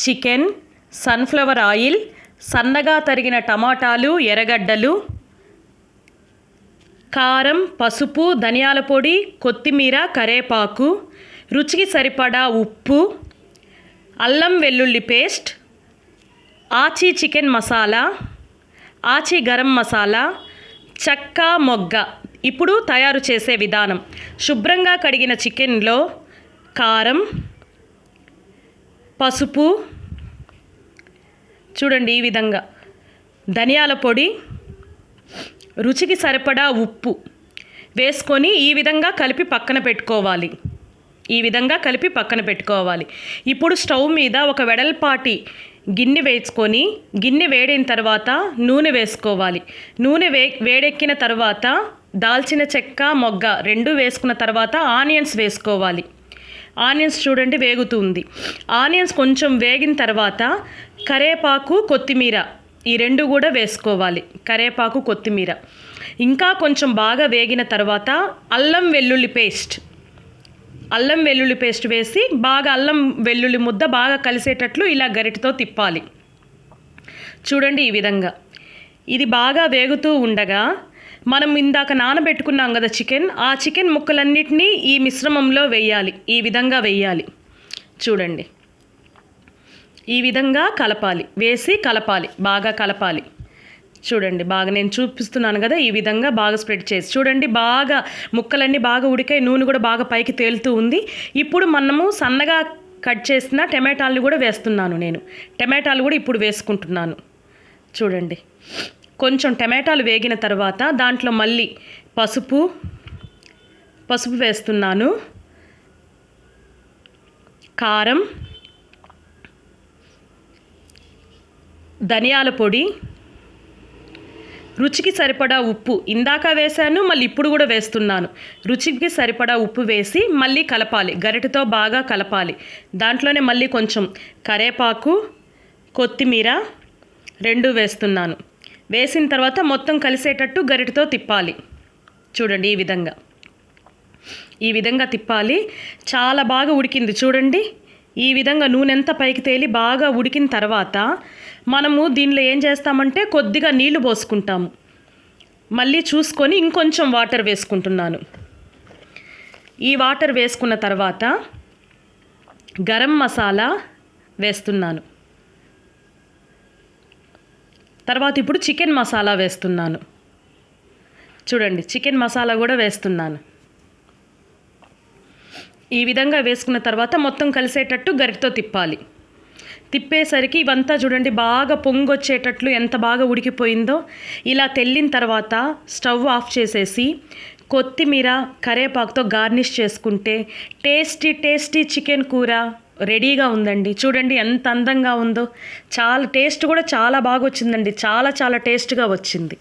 Chicken, sunflower oil, సన్నగా తరిగిన టమాటాలు, ఎర్రగడ్డలు, కారం, పసుపు, ధనియాల పొడి, కొత్తిమీర, కరేపాకు, రుచికి సరిపడా ఉప్పు, అల్లం వెల్లుల్లి పేస్ట్, ఆచి చికెన్ మసాలా, ఆచి గరం మసాలా, చెక్క, మొగ్గ. ఇప్పుడు తయారు చేసే విధానం. శుభ్రంగా కడిగిన చికెన్లో కారం, పసుపు, చూడండి ఈ విధంగా, ధనియాల పొడి, రుచికి సరిపడా ఉప్పు వేసుకొని ఈ విధంగా కలిపి పక్కన పెట్టుకోవాలి. ఇప్పుడు స్టవ్ మీద ఒక వెడల్పాటి గిన్నె వేసుకొని, గిన్నె వేడిన తర్వాత నూనె వేసుకోవాలి. నూనె వేడెక్కిన తర్వాత దాల్చిన చెక్క, మొగ్గ రెండు వేసుకున్న తర్వాత ఆనియన్స్ వేసుకోవాలి. ఆనియన్స్ చూడండి వేగుతుంది. ఆనియన్స్ కొంచెం వేగిన తర్వాత కరేపాకు, కొత్తిమీర ఈ రెండు కూడా వేసుకోవాలి. కరేపాకు, కొత్తిమీర ఇంకా కొంచెం బాగా వేగిన తర్వాత అల్లం వెల్లుల్లి పేస్ట్ వేసి బాగా అల్లం వెల్లుల్లి ముద్ద బాగా కలిసేటట్లు ఇలా గరిటెతో తిప్పాలి. చూడండి ఈ విధంగా. ఇది బాగా వేగుతూ ఉండగా మనం ఇందాక నానబెట్టుకున్నాం కదా చికెన్, ఆ చికెన్ ముక్కలన్నిటినీ ఈ మిశ్రమంలో వేయాలి. ఈ విధంగా వేయాలి. చూడండి ఈ విధంగా కలపాలి. వేసి కలపాలి, బాగా కలపాలి. చూడండి బాగా నేను చూపిస్తున్నాను కదా, ఈ విధంగా బాగా స్ప్రెడ్ చేసి చూడండి. బాగా ముక్కలన్నీ బాగా ఉడికాయి, నూనె కూడా బాగా పైకి తేలుతూ ఉంది. ఇప్పుడు మనము సన్నగా కట్ చేసిన టమాటాలను కూడా వేస్తున్నాను. నేను టమాటాలు కూడా ఇప్పుడు వేసుకుంటున్నాను. చూడండి కొంచెం టమాటాలు వేగిన తర్వాత దాంట్లో మళ్ళీ పసుపు వేస్తున్నాను, కారం, ధనియాల పొడి, రుచికి సరిపడా ఉప్పు ఇందాక వేసాను, మళ్ళీ ఇప్పుడు కూడా వేస్తున్నాను. రుచికి సరిపడా ఉప్పు వేసి మళ్ళీ కలపాలి. గరిటెతో బాగా కలపాలి. దాంట్లోనే మళ్ళీ కొంచెం కరేపాకు, కొత్తిమీర రెండు వేస్తున్నాను. వేసిన తర్వాత మొత్తం కలిసేటట్టు గరిటెతో తిప్పాలి. చూడండి ఈ విధంగా తిప్పాలి. చాలా బాగా ఉడికింది చూడండి. ఈ విధంగా నూనె అంతా పైకి తేలి బాగా ఉడికిన తర్వాత మనము దీనిలో ఏం చేస్తామంటే కొద్దిగా నీళ్లు పోసుకుంటాము. మళ్ళీ చూసుకొని ఇంకొంచెం వాటర్ వేసుకుంటున్నాను. ఈ వాటర్ వేసుకున్న తర్వాత గరం మసాలా వేస్తున్నాను. తర్వాత ఇప్పుడు చికెన్ మసాలా వేస్తున్నాను. చూడండి చికెన్ మసాలా కూడా వేస్తున్నాను. ఈ విధంగా వేసుకున్న తర్వాత మొత్తం కలిసేటట్టు గరిటెతో తిప్పాలి. తిప్పేసరికి ఇవంతా చూడండి బాగా పొంగొచ్చేటట్లు ఎంత బాగా ఉడికిపోయిందో. ఇలా తెల్లిన తర్వాత స్టవ్ ఆఫ్ చేసేసి కొత్తిమీర, కరేపాకుతో గార్నిష్ చేసుకుంటే టేస్టీ చికెన్ కూర రెడీగా ఉందండి. చూడండి ఎంత అందంగా ఉందో. టేస్ట్ కూడా చాలా బాగా వచ్చిందండి. చాలా టేస్ట్గా వచ్చింది.